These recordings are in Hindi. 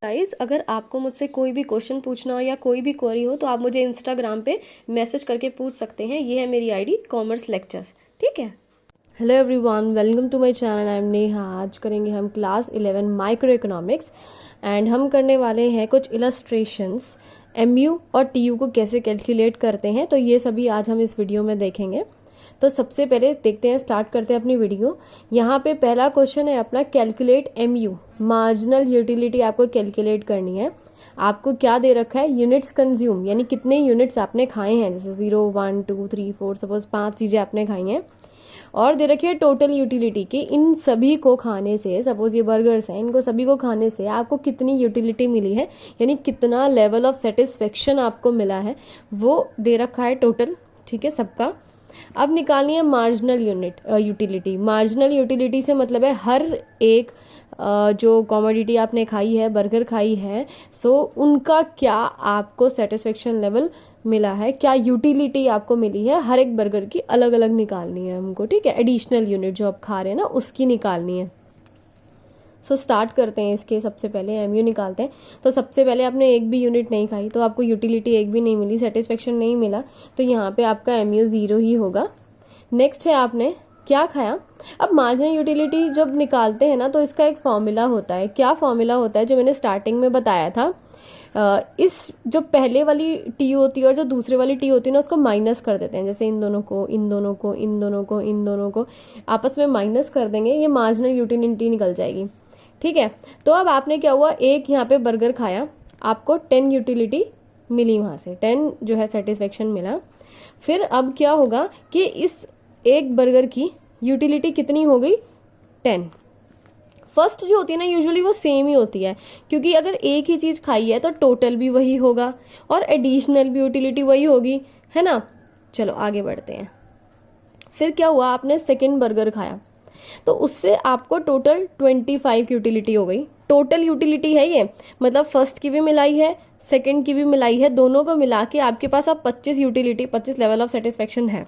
गाइस, अगर आपको मुझसे कोई भी क्वेश्चन पूछना हो या कोई भी क्वेरी हो तो आप मुझे इंस्टाग्राम पे मैसेज करके पूछ सकते हैं। ये है मेरी आईडी कॉमर्स लेक्चर्स, ठीक है। Hello everyone, welcome to my channel. I am Neha. आज करेंगे हम क्लास 11 माइक्रो इकोनॉमिक्स एंड हम करने वाले हैं कुछ इलस्ट्रेशंस एमयू और टीयू को कैसे कैलकुलेट करते हैं। तो ये सभी आज हम इस वीडियो में देखेंगे। तो सबसे पहले देखते हैं, स्टार्ट करते हैं अपनी वीडियो। यहाँ पे पहला क्वेश्चन है अपना, कैलकुलेट एमयू, मार्जिनल यूटिलिटी आपको कैलकुलेट करनी है। आपको क्या दे रखा है, यूनिट्स कंज्यूम, यानी कितने यूनिट्स आपने खाए हैं, जैसे 0 1 2 3 4, सपोज 5 चीजें आपने खाई हैं। और दे रखी है टोटल यूटिलिटी की, इन सभी को खाने से, सपोज ये बर्गर्स हैं, इनको सभी को खाने से आपको कितनी यूटिलिटी मिली है, यानी कितना लेवल ऑफ सेटिस्फेक्शन आपको मिला है, वो दे रखा है टोटल, ठीक है, सबका। अब निकालनी है मार्जिनल यूटिलिटी। मार्जिनल यूटिलिटी से मतलब है हर एक जो कॉमोडिटी आपने खाई है, बर्गर खाई है, सो उनका क्या आपको सेटिस्फेक्शन लेवल मिला है, क्या यूटिलिटी आपको मिली है, हर एक बर्गर की अलग अलग निकालनी है हमको, ठीक है। एडिशनल यूनिट जो आप खा रहे हैं ना, उसकी निकालनी है। सो स्टार्ट करते हैं इसके। सबसे पहले एमयू निकालते हैं। तो सबसे पहले आपने एक भी यूनिट नहीं खाई तो आपको यूटिलिटी एक भी नहीं मिली, सेटिस्फेक्शन नहीं मिला, तो यहाँ पे आपका एमयू 0 ही होगा। नेक्स्ट है आपने क्या खाया। अब मार्जिनल यूटिलिटी जब निकालते हैं ना, तो इसका एक फॉर्मूला होता है। क्या फॉर्मूला होता है, जो मैंने स्टार्टिंग में बताया था। इस जो पहले वाली टी होती है और जो दूसरे वाली टी होती है ना, उसको माइनस कर देते हैं। जैसे इन दोनों को, इन दोनों को, इन दोनों को, इन दोनों को आपस में माइनस कर देंगे, ये मार्जिनल यूटिलिटी निकल जाएगी, ठीक है। तो अब आपने क्या हुआ, एक यहाँ पे बर्गर खाया, आपको 10 यूटिलिटी मिली, वहां से 10 जो है सेटिस्फेक्शन मिला। फिर अब क्या होगा कि इस एक बर्गर की यूटिलिटी कितनी हो गई, 10। फर्स्ट जो होती है ना, यूजुअली वो सेम ही होती है, क्योंकि अगर एक ही चीज खाई है तो टोटल भी वही होगा और एडिशनल भी यूटिलिटी वही होगी, है ना। चलो आगे बढ़ते हैं। फिर क्या हुआ, आपने सेकेंड बर्गर खाया तो उससे आपको टोटल 25 यूटिलिटी हो गई। टोटल यूटिलिटी है ये, मतलब फर्स्ट की भी मिलाई है, सेकंड की भी मिलाई है, दोनों को मिला के आपके पास अब 25 यूटिलिटी, 25 लेवल ऑफ सेटिस्फेक्शन है।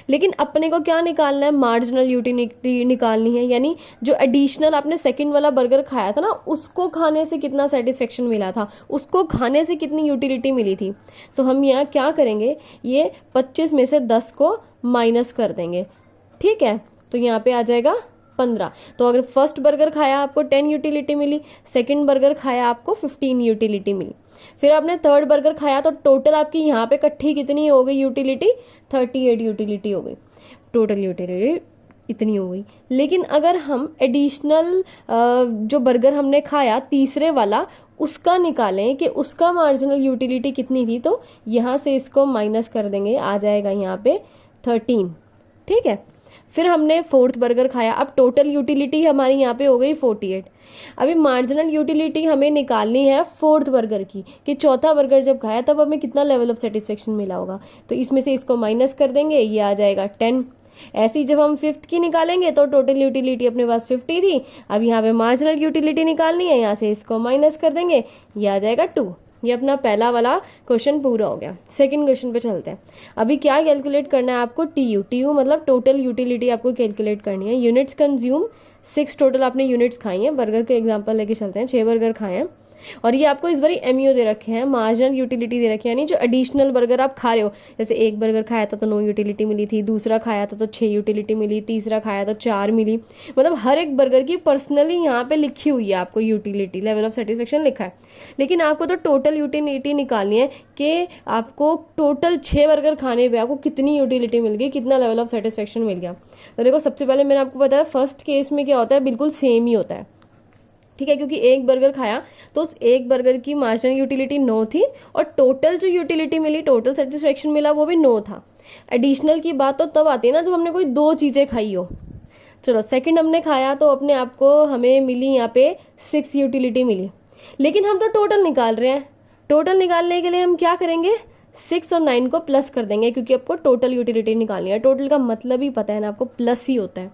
लेकिन अपने को क्या निकालना है, मार्जिनल यूटिलिटी निकालनी है, यानी जो एडिशनल आपने सेकंड वाला बर्गर खाया था ना, उसको खाने से कितना सेटिस्फेक्शन मिला था, उसको खाने से कितनी यूटिलिटी मिली थी। तो हम यहाँ क्या करेंगे, ये 25 में से 10 को माइनस कर देंगे, ठीक है। तो यहाँ पे आ जाएगा 15। तो अगर फर्स्ट बर्गर खाया आपको 10 यूटिलिटी मिली, सेकंड बर्गर खाया आपको 15 यूटिलिटी मिली, फिर आपने थर्ड बर्गर खाया तो टोटल आपकी यहाँ पे इकट्ठी कितनी हो गई यूटिलिटी, 38 यूटिलिटी हो गई। टोटल यूटिलिटी इतनी हो गई। लेकिन अगर हम एडिशनल जो बर्गर हमने खाया तीसरे वाला, उसका निकालें कि उसका मार्जिनल यूटिलिटी कितनी थी, तो यहाँ से इसको माइनस कर देंगे, आ जाएगा यहाँ पे 13, ठीक है। फिर हमने फोर्थ बर्गर खाया, अब टोटल यूटिलिटी हमारी यहाँ पे हो गई 48। अभी मार्जिनल यूटिलिटी हमें निकालनी है फोर्थ बर्गर की, कि चौथा बर्गर जब खाया तब हमें कितना लेवल ऑफ सेटिस्फेक्शन मिला होगा। तो इसमें से इसको माइनस कर देंगे, ये आ जाएगा 10। ऐसे ही जब हम फिफ्थ की निकालेंगे तो टोटल यूटिलिटी अपने पास 50 थी, अब यहाँ पे मार्जिनल यूटिलिटी निकालनी है, यहाँ से इसको माइनस कर देंगे, ये आ जाएगा 2। ये अपना पहला वाला क्वेश्चन पूरा हो गया। सेकंड क्वेश्चन पे चलते हैं। अभी क्या कैलकुलेट करना है आपको, टीयू मतलब टोटल यूटिलिटी आपको कैलकुलेट करनी है। यूनिट्स कंज्यूम 6 टोटल आपने यूनिट्स खाई हैं। बर्गर के एग्जांपल लेके चलते हैं, 6 बर्गर खाए हैं और ये आपको इस बारी एमयू दे रखे हैं, मार्जिनल यूटिलिटी दे रखे हैं, यानी जो एडिशनल बर्गर आप खा रहे हो। जैसे एक बर्गर खाया था तो 9 यूटिलिटी मिली थी, दूसरा खाया था तो 6 यूटिलिटी मिली, तीसरा खाया तो 4 मिली। मतलब हर एक बर्गर की पर्सनली यहाँ पे लिखी हुई है आपको यूटिलिटी, लेवल ऑफ सेटिस्फेक्शन लिखा है। लेकिन आपको तो टोटल यूटिलिटी निकालनी है कि आपको टोटल 6 बर्गर खाने पे आपको कितनी यूटिलिटी मिल गई, कितना लेवल ऑफ सेटिस्फेक्शन मिल गया। तो देखो, सबसे पहले मैंने आपको बताया फर्स्ट केस में क्या होता है, बिल्कुल सेम ही होता है, ठीक है, क्योंकि एक बर्गर खाया तो उस एक बर्गर की मार्जिनल यूटिलिटी 9 थी और टोटल जो यूटिलिटी मिली, टोटल सेटिस्फेक्शन मिला, वो भी 9 था। एडिशनल की बात तो तब आती है ना जब हमने कोई 2 चीजें खाई हो। चलो सेकंड हमने खाया तो अपने आप को हमें मिली यहाँ पे 6 यूटिलिटी मिली, लेकिन हम तो टोटल निकाल रहे हैं। टोटल निकालने के लिए हम क्या करेंगे, 6 और 9 को प्लस कर देंगे, क्योंकि आपको टोटल यूटिलिटी निकालनी है। टोटल का मतलब ही पता है ना आपको, प्लस ही होता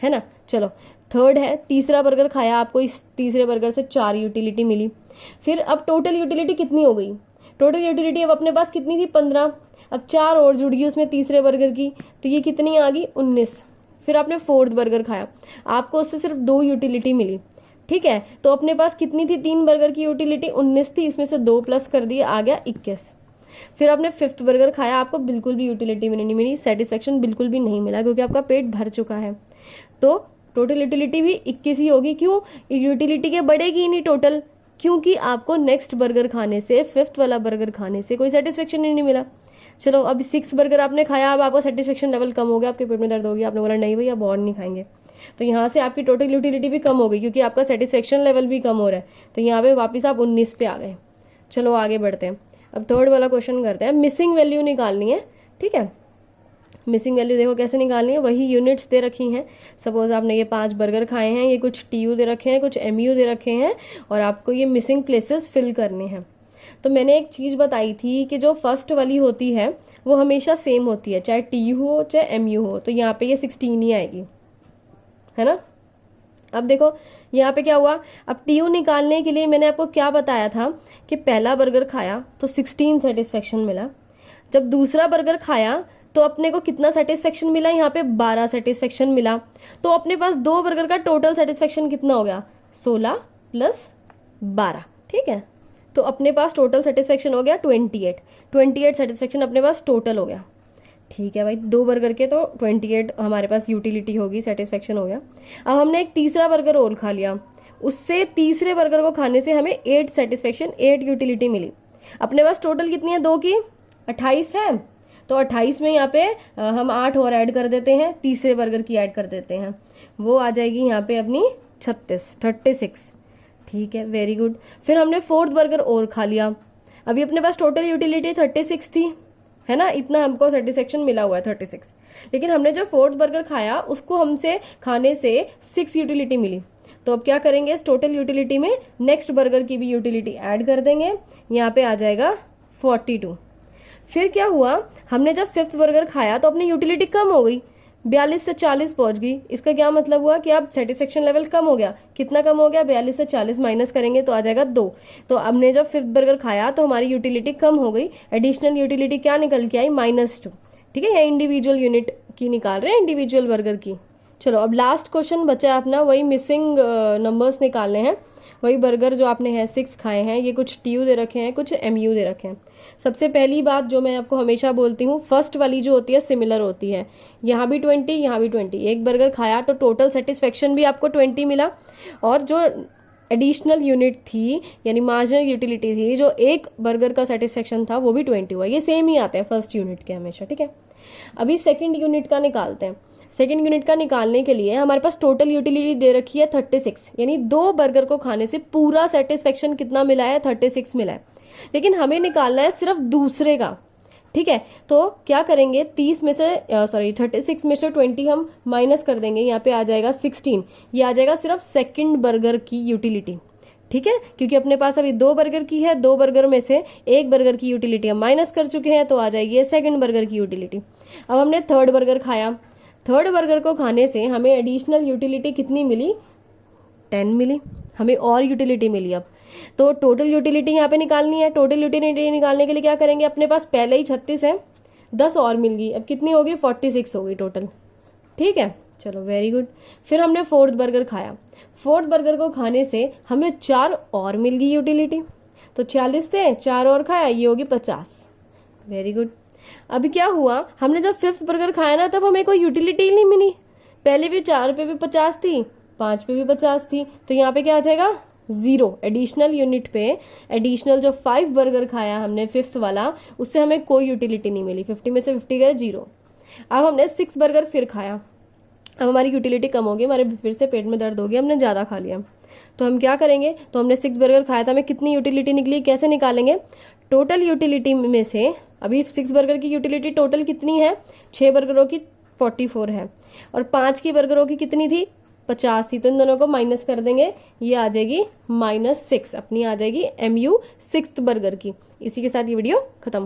है ना। चलो थर्ड है, तीसरा बर्गर खाया, आपको इस तीसरे बर्गर से 4 यूटिलिटी मिली। फिर अब टोटल यूटिलिटी कितनी हो गई, टोटल यूटिलिटी अब अपने पास कितनी थी, 15। अब 4 और जुड़ गई उसमें तीसरे बर्गर की, तो ये कितनी आ गई, 19। फिर आपने फोर्थ बर्गर खाया, आपको उससे सिर्फ 2 यूटिलिटी मिली, ठीक है। तो अपने पास कितनी थी 3 बर्गर की यूटिलिटी, 19 थी, इसमें से 2 प्लस कर दिए, आ गया 21। फिर आपने फिफ्थ बर्गर खाया, आपको बिल्कुल भी यूटिलिटी नहीं मिली, सेटिस्फेक्शन बिल्कुल भी नहीं मिला, क्योंकि आपका पेट भर चुका है। तो टोटल यूटिलिटी भी 21 ही होगी। क्यों? यूटिलिटी के बढ़ेगी ही नहीं टोटल, क्योंकि आपको नेक्स्ट बर्गर खाने से, फिफ्थ वाला बर्गर खाने से कोई सेटिस्फेक्शन ही नहीं मिला। चलो अब 6 बर्गर आपने खाया, अब आपका सेटिस्फेक्शन लेवल कम हो गया, आपके पेट में दर्द हो गया, आपने बोला नहीं भैया अब और नहीं खाएंगे, तो यहाँ से आपकी टोटल यूटिलिटी भी कम हो गई, क्योंकि आपका सेटिस्फेक्शन लेवल भी कम हो रहा है। तो यहाँ पे वापस आप 19 पे आ गए। चलो आगे बढ़ते हैं, अब थर्ड वाला क्वेश्चन करते हैं। मिसिंग वैल्यू निकालनी है, ठीक है। मिसिंग वैल्यू देखो कैसे निकालनी है, वही यूनिट्स दे रखी हैं। सपोज आपने ये 5 बर्गर खाए हैं, ये कुछ TU दे रखे हैं, कुछ MU दे रखे हैं, और आपको ये मिसिंग प्लेसेस फिल करने हैं। तो मैंने एक चीज बताई थी कि जो फर्स्ट वाली होती है वो हमेशा सेम होती है, चाहे TU हो चाहे MU हो। तो यहाँ पे ये 16 ही आएगी, है ना। अब देखो यहाँ पे क्या हुआ, अब TU निकालने के लिए मैंने आपको क्या बताया था कि पहला बर्गर खाया तो 16 सेटिस्फेक्शन मिला, जब दूसरा बर्गर खाया तो अपने को कितना सेटिस्फेक्शन मिला, यहाँ पे 12 सेटिस्फेक्शन मिला। तो अपने पास 2 बर्गर का टोटल सेटिस्फेक्शन कितना हो गया, 16 प्लस 12, ठीक है। तो अपने पास टोटल सेटिस्फेक्शन हो गया 28 सेटिस्फेक्शन अपने पास टोटल हो गया, ठीक है भाई। 2 बर्गर के तो 28 हमारे पास यूटिलिटी होगी, सेटिस्फेक्शन हो गया। अब हमने एक तीसरा बर्गर और खा लिया, उससे तीसरे बर्गर को खाने से हमें 8 सेटिस्फेक्शन, 8 यूटिलिटी मिली। अपने पास टोटल कितनी है, 2 की 28 है, तो 28 में यहाँ पे हम 8 और ऐड कर देते हैं, तीसरे बर्गर की ऐड कर देते हैं, वो आ जाएगी यहाँ पे अपनी 36, ठीक है, वेरी गुड। फिर हमने फोर्थ बर्गर और खा लिया, अभी अपने पास टोटल यूटिलिटी 36 थी, है ना, इतना हमको सेटिस्फेक्शन मिला हुआ है 36। लेकिन हमने जो फोर्थ बर्गर खाया उसको हमसे खाने से 6 यूटिलिटी मिली। तो अब क्या करेंगे, इस टोटल यूटिलिटी में नेक्स्ट बर्गर की भी यूटिलिटी ऐड कर देंगे, यहाँ पे आ जाएगा 42। फिर क्या हुआ, हमने जब फिफ्थ बर्गर खाया तो अपनी यूटिलिटी कम हो गई, 42 से 40 पहुंच गई। इसका क्या मतलब हुआ कि अब सेटिस्फेक्शन लेवल कम हो गया। कितना कम हो गया, 42 से 40 माइनस करेंगे तो आ जाएगा 2। तो हमने जब फिफ्थ बर्गर खाया तो हमारी यूटिलिटी कम हो गई, एडिशनल यूटिलिटी क्या निकल के आई, -2, ठीक है। या इंडिविजुअल यूनिट की निकाल रहे हैं, इंडिविजुअल बर्गर की। चलो अब लास्ट क्वेश्चन बचा अपना, वही मिसिंग नंबर्स निकालने हैं। वही बर्गर जो आपने है 6 खाए हैं, ये कुछ TU दे रखे हैं, कुछ MU दे रखे हैं। सबसे पहली बात जो मैं आपको हमेशा बोलती हूँ, फर्स्ट वाली जो होती है सिमिलर होती है, यहाँ भी 20, यहाँ भी 20। एक बर्गर खाया तो टोटल सेटिस्फेक्शन भी आपको 20 मिला, और जो एडिशनल यूनिट थी यानी मार्जिनल यूटिलिटी थी, जो एक बर्गर का सेटिस्फेक्शन था, वो भी 20 हुआ। ये सेम ही आते हैं फर्स्ट यूनिट के हमेशा, ठीक है। अभी सेकेंड यूनिट का निकालते हैं। सेकेंड यूनिट का निकालने के लिए हमारे पास टोटल यूटिलिटी दे रखी है 36, यानी 2 बर्गर को खाने से पूरा सेटिस्फेक्शन कितना मिला है, 36 मिला है। लेकिन हमें निकालना है सिर्फ दूसरे का, ठीक है। तो क्या करेंगे, 36 में से 20 हम माइनस कर देंगे, यहाँ पे आ जाएगा 16। ये आ जाएगा सिर्फ सेकंड बर्गर की यूटिलिटी, ठीक है, क्योंकि अपने पास अभी 2 बर्गर की है, 2 बर्गर में से एक बर्गर की यूटिलिटी हम माइनस कर चुके हैं, तो आ जाएगी सेकंड बर्गर की यूटिलिटी। अब हमने थर्ड बर्गर खाया, थर्ड बर्गर को खाने से हमें एडिशनल यूटिलिटी कितनी मिली, 10 मिली, हमें और यूटिलिटी मिली। अब तो टोटल यूटिलिटी यहाँ पे निकालनी है। टोटल यूटिलिटी निकालने के लिए क्या करेंगे, अपने पास पहले ही 36 है, 10 और मिल गई, अब कितनी होगी, 46 हो गई टोटल, ठीक है। चलो वेरी गुड। फिर हमने फोर्थ बर्गर खाया, फोर्थ बर्गर को खाने से हमें 4 और मिल गई यूटिलिटी, तो 40 थे, 4 और खाया, ये होगी 50, वेरी गुड। अभी क्या हुआ, हमने जब फिफ्थ बर्गर खाया ना, तब हमें कोई यूटिलिटी ही नहीं मिली। पहले भी 4 पे भी 50 थी, 5 पे भी 50 थी, तो यहाँ पे क्या आ जाएगा, 0। एडिशनल यूनिट पे एडिशनल जो 5 बर्गर खाया हमने फिफ्थ वाला, उससे हमें कोई यूटिलिटी नहीं मिली, 50 में से 50 गए, 0। अब हमने 6 बर्गर फिर खाया, अब हमारी यूटिलिटी कम होगी, हमारे फिर से पेट में दर्द हो गया, हमने ज़्यादा खा लिया। तो हम क्या करेंगे, तो हमने 6 बर्गर खाया था, हमें कितनी यूटिलिटी निकली, कैसे निकालेंगे, टोटल यूटिलिटी में से अभी 6 बर्गर की यूटिलिटी टोटल कितनी है, 6 बर्गरों की 44 है, और 5 की बर्गरों की कितनी थी, 50 थी, तो इन दोनों को माइनस कर देंगे, ये आ जाएगी -6, अपनी आ जाएगी MU 6th बर्गर की। इसी के साथ ये वीडियो खत्म।